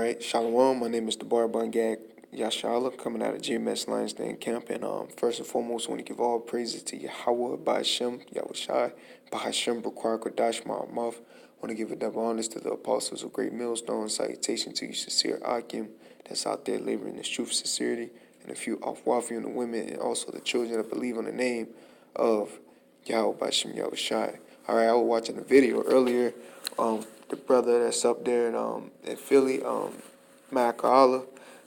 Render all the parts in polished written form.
right, Shalom. My name is Debar Bungag Yashala, coming out of GMS Lions Den Camp. And first and foremost, I want to give all praises to Yahweh, Ba'ashem, Yahushai, Bahashem, Bakwar, Kodash, Ma'amath. I want to give a double honors to the apostles of Great Millstone. Salutation to you, sincere Akim, that's out there laboring this truth, sincerity, and a few Afwafi and the women, and also the children that believe on the name of Yahweh, Ba'ashem, Yahushai. All right, I was watching a video earlier. The brother that's up there in Philly, Mac Allah,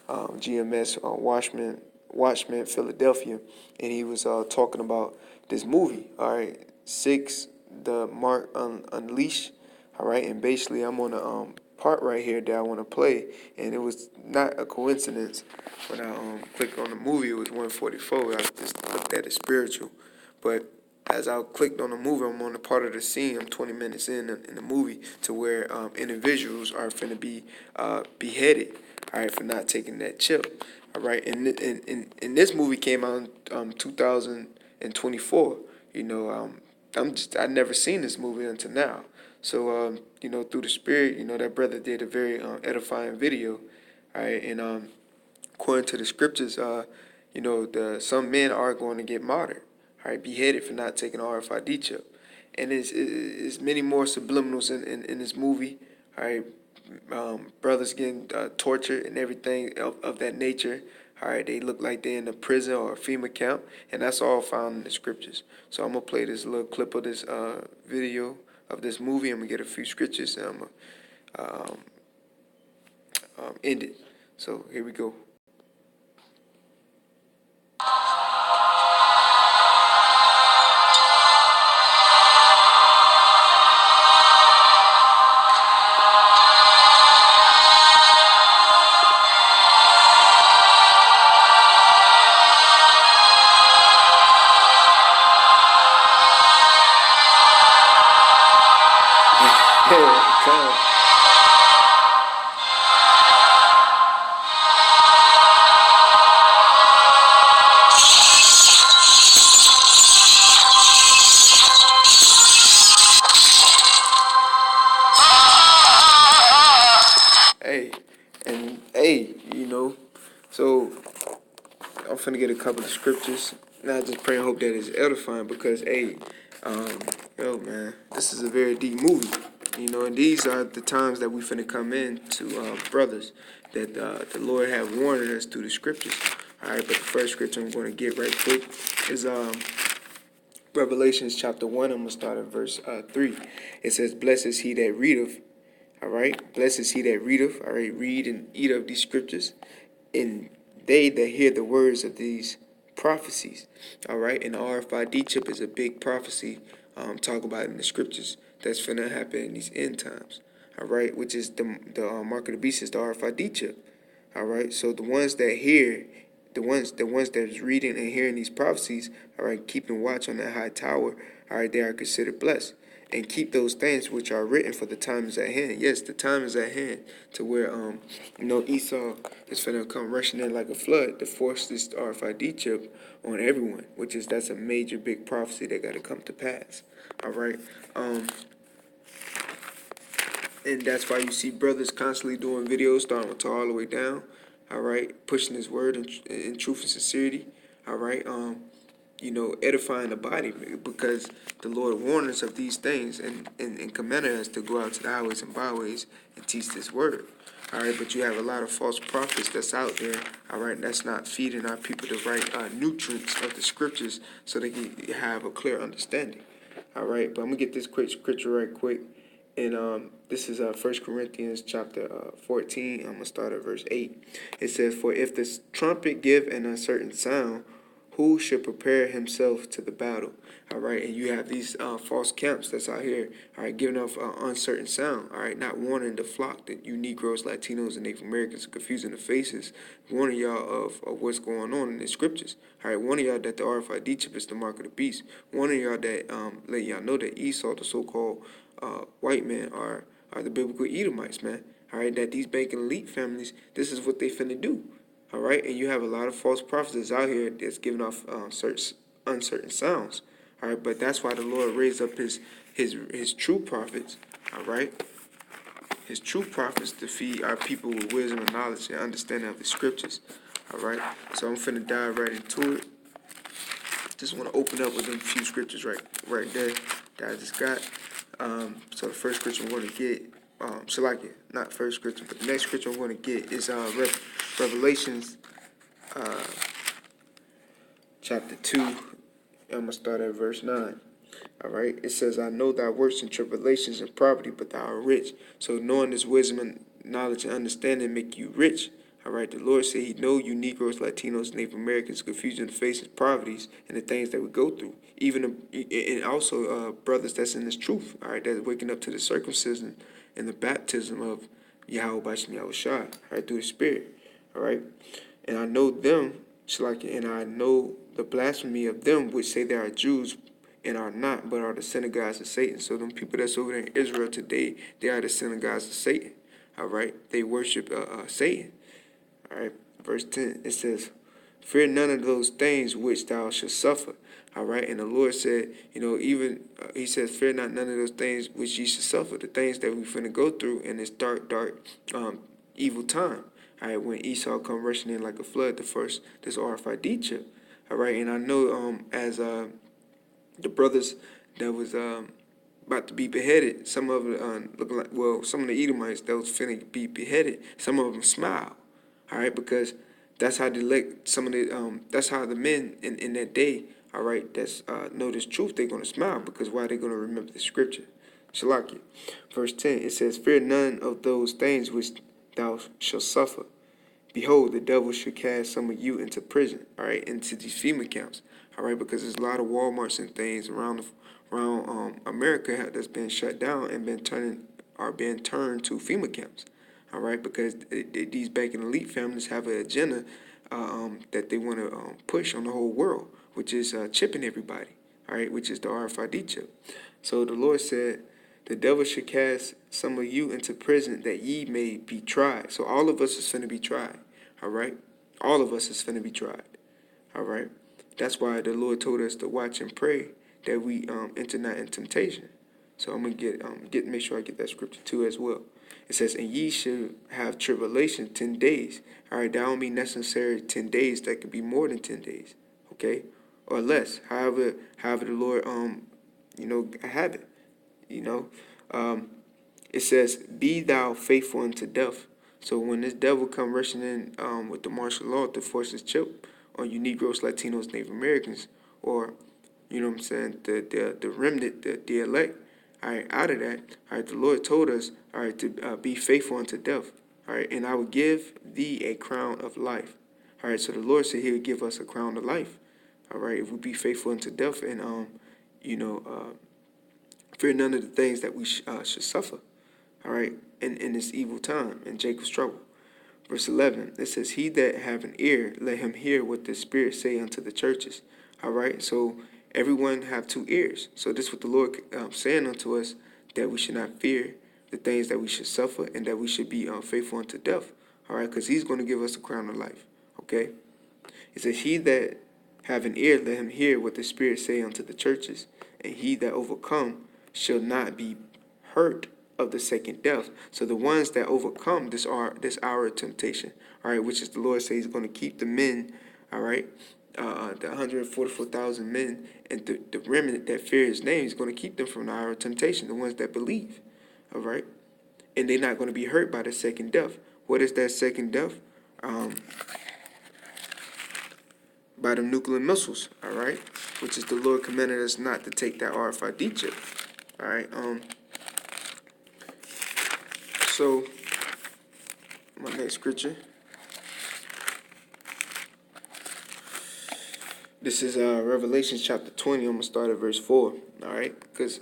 GMS Watchman, Philadelphia, and he was talking about this movie. All right, Six, the Mark Unleashed. All right, and basically I'm on a part right here that I want to play, and it was not a coincidence when I clicked on the movie. It was 144. I just looked at it spiritual, but as I clicked on the movie, I'm on the part of the scene. I'm 20 minutes in the movie to where individuals are finna be beheaded, all right, for not taking that chip, all right. And this movie came out in 2024. You know, I never seen this movie until now. So you know, through the spirit, you know, that brother did a very edifying video, all right. And according to the scriptures, you know, some men are going to get martyred. All right, beheaded for not taking RFID chip. And there's many more subliminals in this movie. All right, brothers getting tortured and everything of that nature. All right, they look like they're in a prison or a FEMA camp, and that's all found in the scriptures. So I'm going to play this little clip of this video of this movie. I'm going to get a few scriptures, and I'm going to end it. So here we go. Hey, you know, so I'm finna get a couple of scriptures. And I just pray and hope that it's edifying because, yo, man, this is a very deep movie. You know, and these are the times that we finna come in to brothers that the Lord have warned us through the scriptures. All right, but the first scripture I'm going to get right quick is Revelations chapter 1. I'm going to start at verse 3. It says, "Blessed is he that readeth." All right, blessed is he that readeth. All right, read and eat of these scriptures, and they that hear the words of these prophecies. All right, and the RFID chip is a big prophecy. Talk about in the scriptures that's finna happen in these end times. All right, which is the mark of the beast is the RFID chip. All right, so the ones that hear, the ones that's reading and hearing these prophecies, all right, keeping watch on that high tower, all right, they are considered blessed. And keep those things which are written, for the time is at hand. Yes, the time is at hand to where you know, Esau is finna come rushing in like a flood to force this RFID chip on everyone, that's a major big prophecy that got to come to pass. All right, and that's why you see brothers constantly doing videos, starting with all the way down. All right, pushing His word in truth and sincerity. All right, you know, edifying the body, because the Lord warned us of these things and commanded us to go out to the highways and byways and teach this word. All right, but you have a lot of false prophets that's out there, all right, that's not feeding our people the right nutrients of the scriptures so they can have a clear understanding. All right, but I'm going to get this quick scripture right quick. And this is 1 Corinthians chapter 14. I'm going to start at verse 8. It says, "For if the trumpet give an uncertain sound, who should prepare himself to the battle?" All right, and you have these false camps that's out here, all right, giving off uncertain sound, all right, not warning the flock that you Negroes, Latinos, and Native Americans are confusing the faces, warning y'all of what's going on in the scriptures, all right, warning y'all that the RFID chip is the mark of the beast, warning y'all that, letting y'all know that Esau, the so-called white men, are the biblical Edomites, man, all right, that these banking elite families, this is what they finna do. All right, and you have a lot of false prophets out here that's giving off uncertain sounds. All right, but that's why the Lord raised up his true prophets. All right, his true prophets to feed our people with wisdom and knowledge and understanding of the scriptures. All right, so I'm finna dive right into it. Just want to open up with them few scriptures right there that I just got. So the first scripture I'm going to get, not first scripture, but the next scripture I'm going to get is Revelations chapter 2. I'm going to start at verse 9. All right, it says, I know thy works and tribulations and poverty, but thou art rich. So knowing this wisdom and knowledge and understanding make you rich. All right, the Lord said he know you Negroes, Latinos, Native Americans, confusion, faces, poverties, and the things that we go through. And also brothers that's in this truth, all right, that's waking up to the circumcision and the baptism of Yahweh Bashim Yahweh Shai, all right, through the Spirit. All right, and I know them, and I know the blasphemy of them which say they are Jews, and are not, but are the synagogues of Satan. So them people that's over there in Israel today, they are the synagogues of Satan. All right, they worship Satan. All right, verse 10, it says, fear none of those things which thou shalt suffer. All right, and the Lord said, he says, fear not none of those things which ye shall suffer, the things that we finna go through in this dark, evil time. All right, when Esau come rushing in like a flood, this RFID chip. All right, and I know as the brothers that was about to be beheaded, some of them looking like, some of the Edomites that was finna be beheaded, some of them smile, all right, because that's how that's how the men in that day, all right, that's know this truth, they're gonna smile, because why? They're gonna remember the scripture. Shalakia, verse 10, it says, fear none of those things which thou shalt suffer. Behold, the devil should cast some of you into prison, all right, into these FEMA camps, all right, because there's a lot of Walmarts and things around America that's been shut down and being turned to FEMA camps, all right, because these banking elite families have an agenda that they want to push on the whole world, which is chipping everybody, all right, which is the RFID chip. So the Lord said, the devil should cast some of you into prison that ye may be tried. So all of us is finna be tried. All right? All of us is finna be tried. All right? That's why the Lord told us to watch and pray that we enter not in temptation. So I'm gonna make sure I get that scripture too as well. It says, and ye should have tribulation 10 days. All right, that don't be necessary 10 days. That could be more than 10 days. Okay? Or less. However the Lord have it. It says, be thou faithful unto death. So when this devil come rushing in with the martial law to force his chip on you Negroes, Latinos, Native Americans, or, you know what I'm saying, the remnant, the elect, all right, out of that, all right, the Lord told us, all right, to be faithful unto death, all right, and I will give thee a crown of life. All right, so the Lord said he would give us a crown of life, all right, if we be faithful unto death and, fear none of the things that we should suffer, all right, in this evil time, in Jacob's trouble. Verse 11, it says, he that have an ear, let him hear what the Spirit say unto the churches. All right, so everyone have 2 ears. So this is what the Lord saying unto us, that we should not fear the things that we should suffer and that we should be faithful unto death. All right, because he's going to give us a crown of life. Okay, it says, he that have an ear, let him hear what the Spirit say unto the churches. And he that overcome shall not be hurt of the second death. So the ones that overcome this hour of temptation, all right, which is the Lord says he's going to keep the men, all right, the 144,000 men and the remnant that fear his name, he's going to keep them from the hour of temptation, the ones that believe, all right, and they're not going to be hurt by the second death. What is that second death? By the nuclear missiles, all right, which is the Lord commanded us not to take that RFID chip, all right. So my next scripture, this is Revelation chapter 20. I'm gonna start at verse 4, all right, because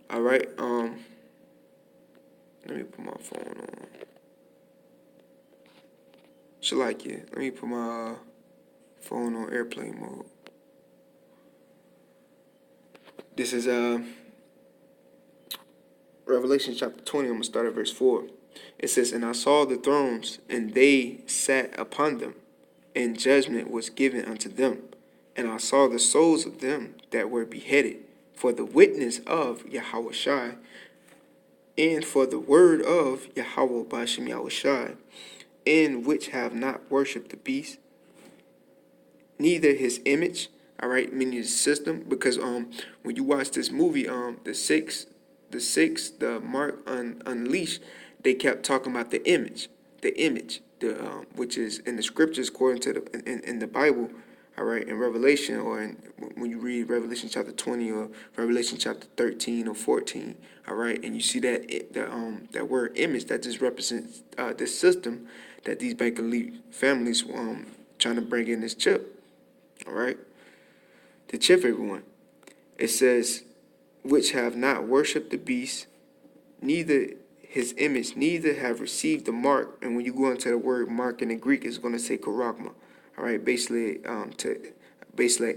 all right, let me put my phone on. Shalakia, let me put my phone on airplane mode. This is Revelation chapter 20, I'm going to start at verse 4. It says, and I saw the thrones, and they sat upon them, and judgment was given unto them. And I saw the souls of them that were beheaded for the witness of Yahweh Shai, And for the word of Yahweh Bashem Yahushai, in which have not worshipped the beast, neither his image, all right, meaning his system, because when you watch this movie, the Mark Unleashed, they kept talking about the image, which is in the scriptures according to in the Bible, all right, in Revelation, or when you read Revelation chapter 20 or Revelation chapter 13 or 14, all right, and you see that word image that just represents this system that these Bank Elite families trying to bring in this chip, all right, to chip everyone. It says, which have not worshipped the beast, neither his image, neither have received the mark. And when you go into the word mark in the Greek, it's going to say karagma. All right, basically an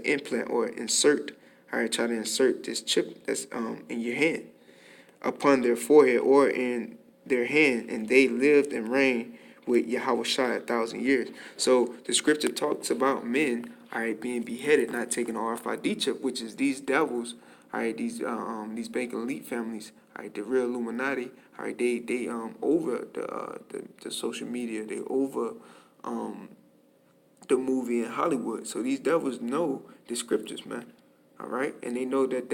implant or insert. All right, try to insert this chip that's in your hand upon their forehead or in their hand, and they lived and reigned with Yahweh Shai 1,000 years. So the scripture talks about men, all right, being beheaded, not taking the RFID chip, which is these devils, all right, these Bank Elite families, all right, the real Illuminati, all right, they over the social media, they over the movie in Hollywood. So these devils know the scriptures, man. All right, and they know that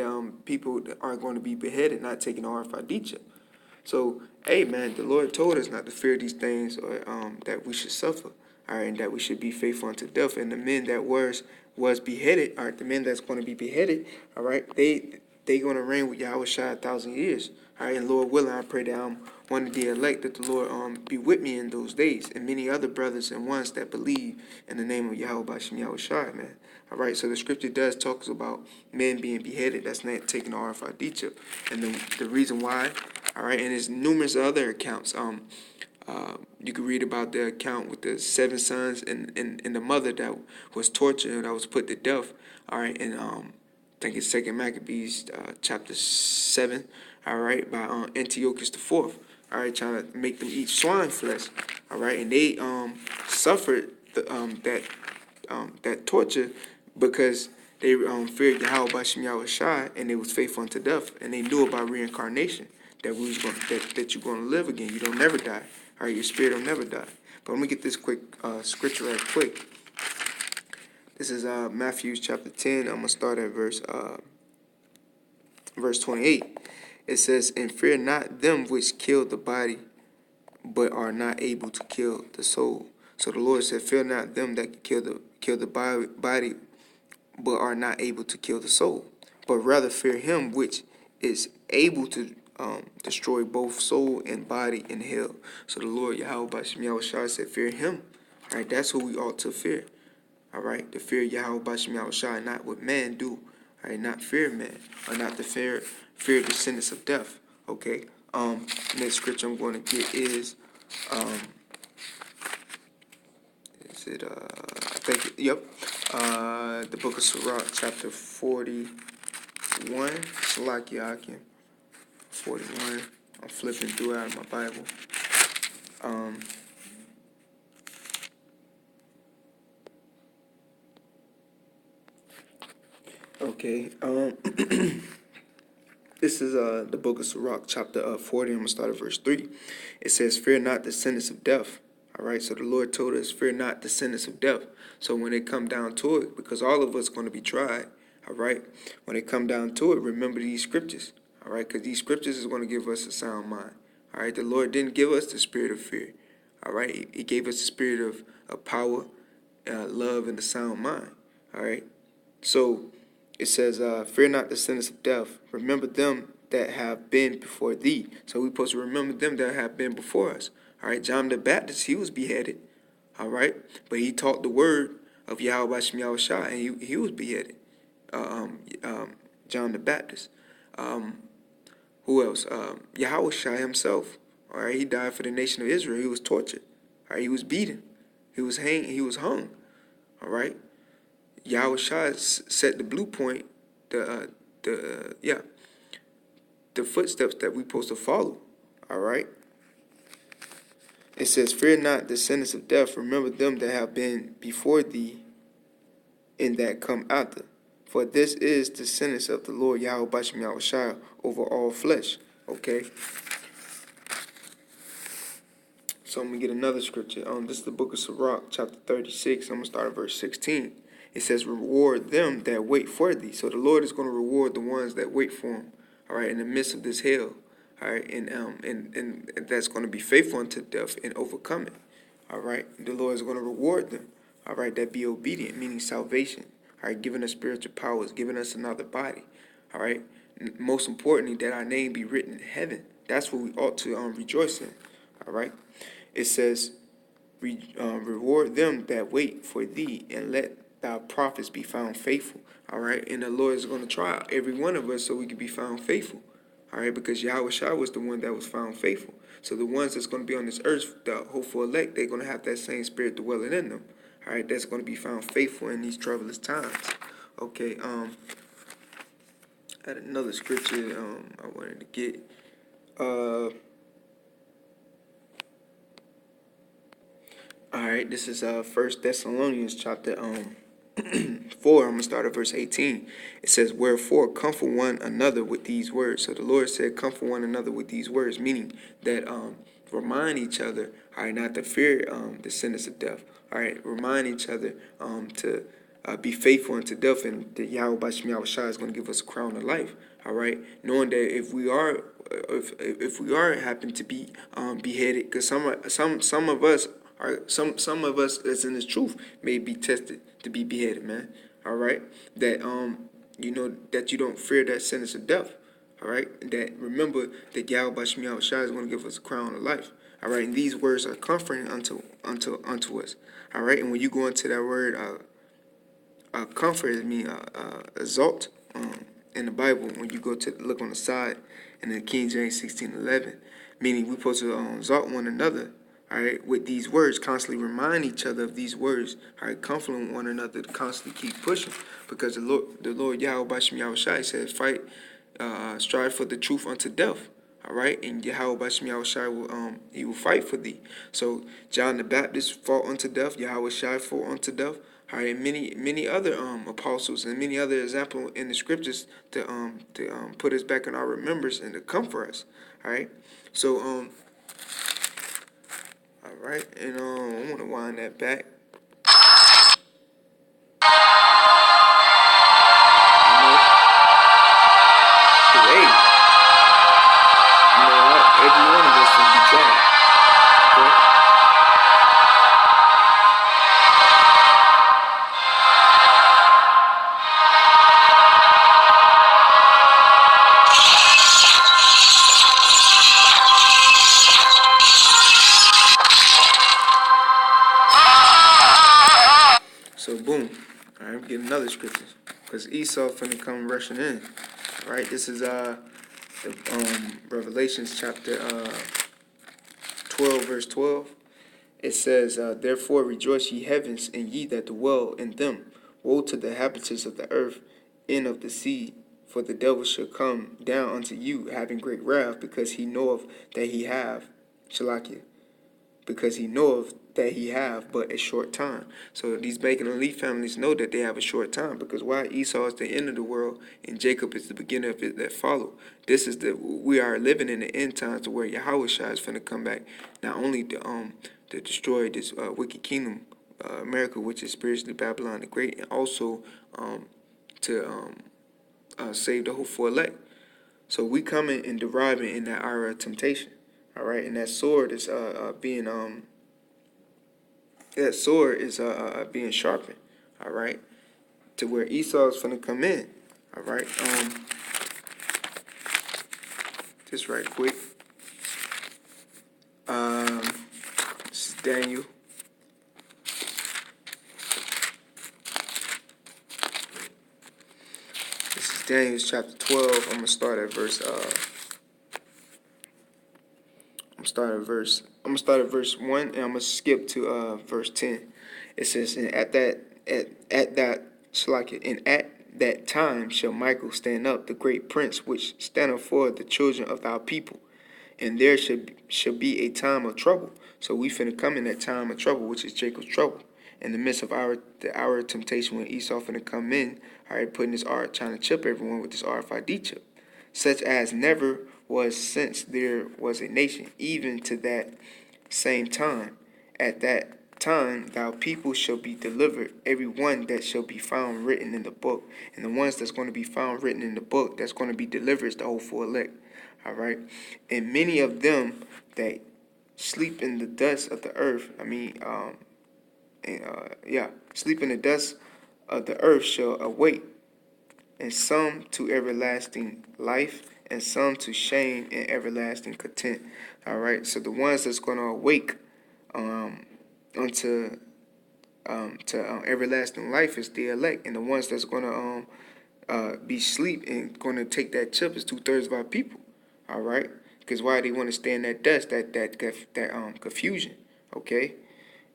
people are going to be beheaded, not taking the RFID chip. So, hey, man, the Lord told us not to fear these things, or that we should suffer, all right, and that we should be faithful unto death. And the men that was beheaded, all right, the men that's going to be beheaded, all right, they going to reign with Yahweh Shai 1,000 years, all right. And Lord willing, I pray that I'm one of the elect, that the Lord be with me in those days, and many other brothers and ones that believe in the name of Yahweh Bashem Yahweh Shai, man. All right, so the scripture does talk about men being beheaded. That's not taking the RFID chip, and the reason why. All right, and there's numerous other accounts. You can read about the account with the 7 sons and the mother that was tortured, that was put to death. All right, and I think it's Second Maccabees chapter 7. All right, by Antiochus the Fourth. All right, trying to make them eat swine flesh. All right, and they suffered that torture because they feared Yahweh Bashem Yahweh Shai, and they was faithful unto death, and they knew about reincarnation, that we was going that you're going to live again. You don't never die. All right, your spirit will never die. But let me get this quick scripture right quick. This is Matthew chapter 10. I'm gonna start at verse 28. It says, "And fear not them which kill the body, but are not able to kill the soul." So the Lord said, "Fear not them that kill the body, but are not able to kill the soul, but rather fear him which is able to destroy both soul and body in hell." So the Lord Yahweh Bashem Yahweh Shai said, fear him. All right, that's who we ought to fear. All right, to fear Yahweh Bashem Yahweh Shai, not what man do. All right, not fear man, or not to fear the sentence of death. Okay. Next scripture I'm going to get is I think, yep, the book of Sirach, chapter 41, Salakia 41. I'm flipping through out of my Bible. Okay, this is the book of Sirach, chapter 40. I'm going to start at verse 3. It says, "Fear not the sentence of death." All right, so the Lord told us, fear not the sentence of death. So when it come down to it, because all of us going to be tried, all right, when it come down to it, remember these scriptures, all right, because these scriptures is going to give us a sound mind. All right, the Lord didn't give us the spirit of fear. All right, He gave us the spirit of power, love, and a sound mind. All right, so it says, fear not the sentence of death. Remember them that have been before thee. So we're supposed to remember them that have been before us. All right, John the Baptist, he was beheaded. All right, but he taught the word of Yahweh Bashem Yahweh Shai, and he was beheaded. John the Baptist. Who else? Yahweh Shai himself. All right, he died for the nation of Israel. He was tortured. All right, he was beaten. He was hanged. He was hung. All right. Yahweh Shai set the blueprint, the footsteps that we're supposed to follow. All right. It says, "Fear not the sentence of death. Remember them that have been before thee, and that come after. For this is the sentence of the Lord Yahweh Bashem Yahweh Shai over all flesh." Okay. So I'm gonna get another scripture. This is the book of Sirach, chapter 36. I'm gonna start at verse 16. It says, "Reward them that wait for thee." So the Lord is gonna reward the ones that wait for Him. All right, in the midst of this hell. All right, and that's gonna be faithful unto death and overcome it. All right, the Lord is gonna reward them. All right, that be obedient, meaning salvation. All right, giving us spiritual powers, giving us another body. All right, most importantly, that our name be written in heaven. That's what we ought to rejoice in. All right. It says, reward them that wait for thee, and let thy prophets be found faithful. All right, and the Lord is going to try every one of us so we can be found faithful. All right, because Yahweh Shai was the one that was found faithful. So the ones that's going to be on this earth, the hopeful elect, they're going to have that same spirit dwelling in them. All right, that's going to be found faithful in these troublous times. Okay, I had another scripture I wanted to get. All right, this is First Thessalonians chapter 4. I'm gonna start at verse 18. It says, "Wherefore comfort one another with these words." So the Lord said, "Comfort one another with these words," meaning that remind each other, all right, not to fear the sentence of death. All right, remind each other to be faithful unto death, and that Yahweh B'Shem Yahweh Shai is going to give us a crown of life. All right, knowing that if we are happen to be beheaded, because some of us. All right, some of us that's in this truth may be tested to be beheaded, man. All right, that that you don't fear that sentence of death. All right, that remember that Yahweh B'Shem Yahweh Shai is going to give us a crown of life. All right, and these words are comforting unto us. All right, and when you go into that word, comfort, it means exalt. In the Bible, when you go to look on the side in the King James 16:11, meaning we're supposed to exalt one another. All right, with these words, constantly remind each other of these words. All right, comforting one another to constantly keep pushing, because the Lord Yahweh B'Shem Yahweh Shai says, "Fight, strive for the truth unto death." All right, and Yahweh B'Shem Yahweh Shai he will fight for thee. So John the Baptist fought unto death. Yahweh Shai fought unto death. All right, and many other apostles and many other examples in the scriptures to put us back in our remembrance and to comfort us. All right, so all right, and I want to wind that back. Hey, what? Every one of us can be tried. Okay? So boom. All right, we get another scripture, because Esau finna come rushing in. All right, this is the Revelations chapter 12, verse 12. It says, "Therefore rejoice ye heavens, and ye that dwell in them. Woe to the inhabitants of the earth and of the sea, for the devil shall come down unto you, having great wrath, because he knoweth that he have Shalakia, because he knoweth that he have but a short time." So these Bacon and Lee families know that they have a short time, because why? Esau is the end of the world, and Jacob is the beginning of it that follow. We are living in the end times, to where Yahweh Shai is finna come back, not only to destroy this wicked kingdom, America, which is spiritually Babylon the Great, and also to save the hopeful elect. So we coming and deriving in that hour of temptation. All right, and that sword is being sharpened. All right, to where Esau is gonna come in. All right, just right quick. This is Daniel. This is Daniel chapter 12. I'm gonna start at verse. I'm gonna start at verse 1, and I'm gonna skip to verse 10. It says, "And at that time shall Michael stand up, the great prince, which standeth for the children of our people, and there shall be a time of trouble." So we finna come in that time of trouble, which is Jacob's trouble. In the midst of the hour of temptation, when Esau finna come in, all right, putting this R, trying to chip everyone with this RFID chip, such as never was since there was a nation, even to that same time. At that time, thou people shall be delivered, every one that shall be found written in the book. And the ones that's going to be found written in the book, that's going to be delivered, is the hopeful elect. All right. And many of them that sleep in the dust of the earth, sleep in the dust of the earth shall awake, and some to everlasting life, and some to shame and everlasting content. All right. So the ones that's going to awake unto to everlasting life is the elect, and the ones that's going to be sleep and going to take that chip is 2/3 of our people. All right, because why they want to stay in that dust, that confusion. Okay,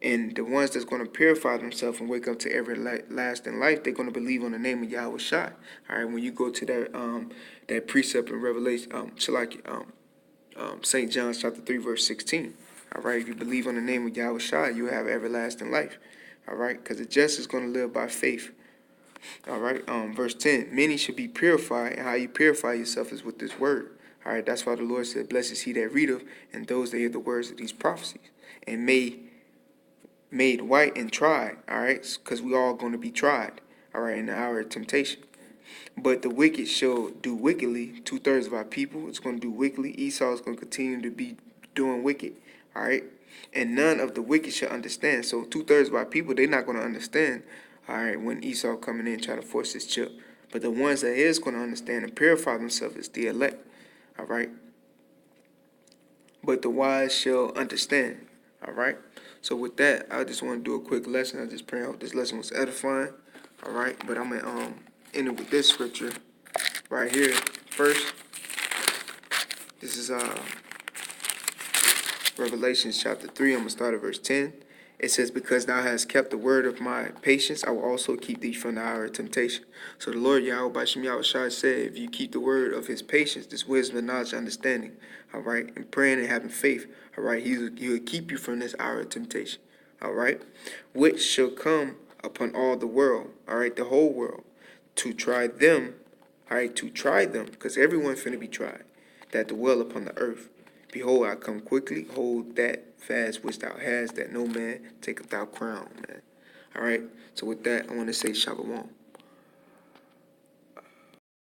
and the ones that's going to purify themselves and wake up to everlasting life, they're going to believe on the name of Yahweh Shai. All right, when you go to that precept in Revelation, St. John chapter 3 verse 16. All right, if you believe on the name of Yahweh Shai, you have everlasting life. All right, because the just is going to live by faith. All right, verse 10, many should be purified, and how you purify yourself is with this word. All right, that's why the Lord said, blessed is he that readeth, and those that hear the words of these prophecies, and made white and tried. All right, because we all going to be tried. All right, in the hour of temptation. But the wicked shall do wickedly. 2/3 of our people is going to do wickedly. Esau is going to continue to be doing wicked. All right, and none of the wicked shall understand. So 2/3 of our people, they're not going to understand. All right, when Esau coming in try to force his chip. But the ones that is going to understand and purify themselves is the elect. All right. But the wise shall understand. All right. So with that, I just want to do a quick lesson. I just pray I hope this lesson was edifying. All right. But I'm gonna end it with this scripture right here first. This is Revelation chapter 3. I'm gonna start at verse 10. It says, because thou hast kept the word of my patience, I will also keep thee from the hour of temptation. So the Lord Yahweh B'Shem Yahweh Shai said, if you keep the word of his patience, this wisdom and knowledge and understanding, all right, and praying and having faith, all right, he will keep you from this hour of temptation, all right, which shall come upon all the world, all right, the whole world, to try them, all right, because everyone finna be tried, that dwell upon the earth. Behold, I come quickly. Hold that fast which thou hast, that no man taketh thy crown, man. All right. So with that, I want to say shalom.